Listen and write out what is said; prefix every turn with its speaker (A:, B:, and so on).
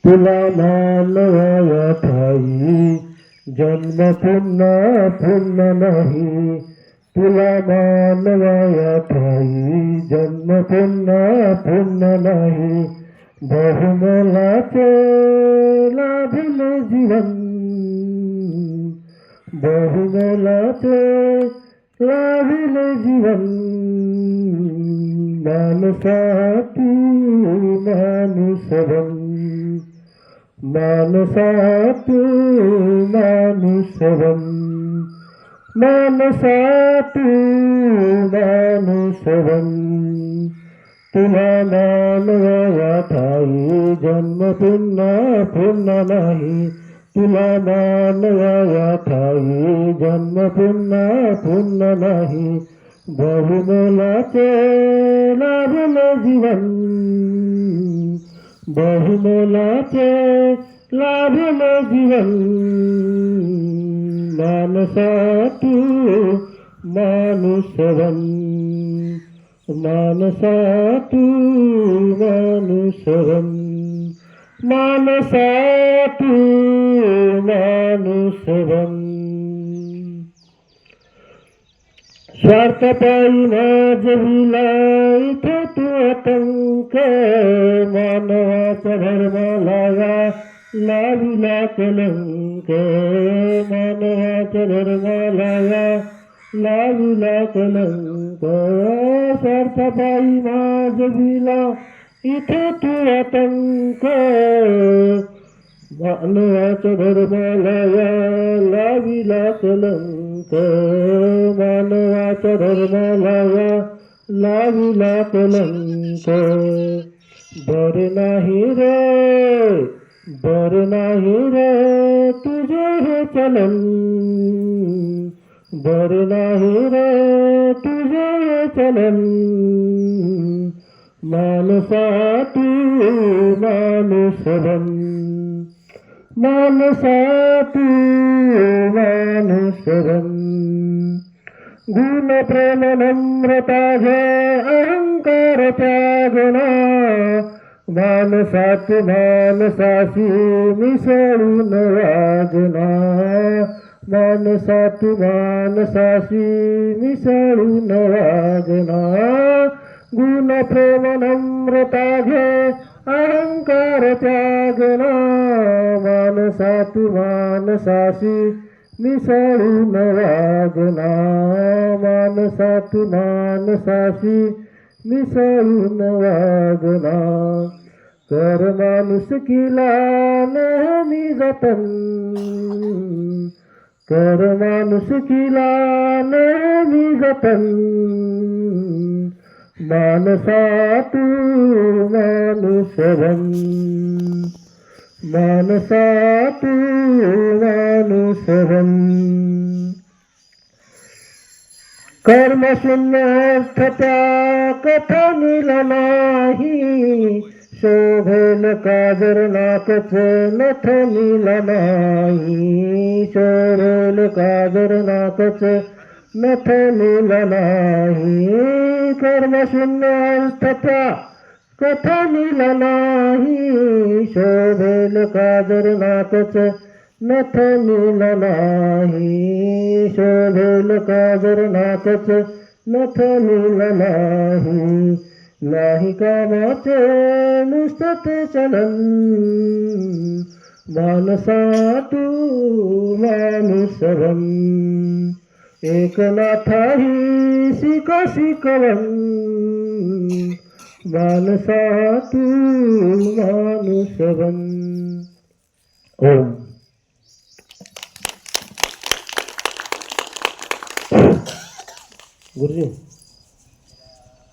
A: तुला मानवाया ठाई जन्म पुन्हा पुन्हा नाही. तुला मानवाया ठाई जन्म पुन्हा पुन्हा नाही. बहुमोलाचे लाभले जीवन, बहुमोलाचे लाभले जीवन. मानसातू मानुसवन, मानसातू मानुसवन, मानसातू मानुसवन. तुला मानवाया ठाई जन्म पुन्हा पुन्हा नाही. तुला मानवाया ठाई जन्म पुन्हा पुन्हा नाही. बहुमोलाचे लाभले जीवन, बहुमोलाचे लाभले जीवन. मानसातू मानुसवन, मानसातू मानुसवन, मानसातू मानुसवन. स्वार्थपायी माझविला इथे तू आतंक. मानवाचा धर्माला लाविला कलंक. मानवाच्या धर्माला लाविला कलंक. स्वार्थपायी माझविला इथे तू आतंक. मानवाच्या धर्माला लाविला कलंक. मानवाच्या धर्माला लाविला कलंक. बर नाही रे, बर नाही रे तुझे हे चलन. बर नाही रे तुझे हे चलन. मानसातू मानुसवन, मानसातू मानुसवन. गुण प्रेम नम्रता घे अहंकार त्यागना. मानसातू मानसाशी मिसळून वागना. मानसातू मानसाशी मिसळून वागना. गुण प्रेम नम्रता घे अहंकार त्यागना. मानसातू मानसाशी मिसळून वागना. मानसातू मानसाशी मिसळून वागना. कर माणुसकीला नेहमी जतन. कर माणुसकीला नेहमी जतन. मानसातू मानुसवन, मानसातू मानुसवन. कर्मशून्य अर्थ त्या कथनीला नाही. शोभेल काजर नाकच नथनीला नाही. शोभेल काजर नाकच नथनीला नाही. कर्मशून्य अर्थ त्या कथनीला नाही. शोभेल काजर नाकच नथनीला नाही. शोभेल काजर नाकच नथनीला नाही. नाही कामाचे नुसते चलन. मानसातू मानुसवन. एकनाथाही शिक शिकवन. मानसातू मानुसवन. ओम. गुरुजी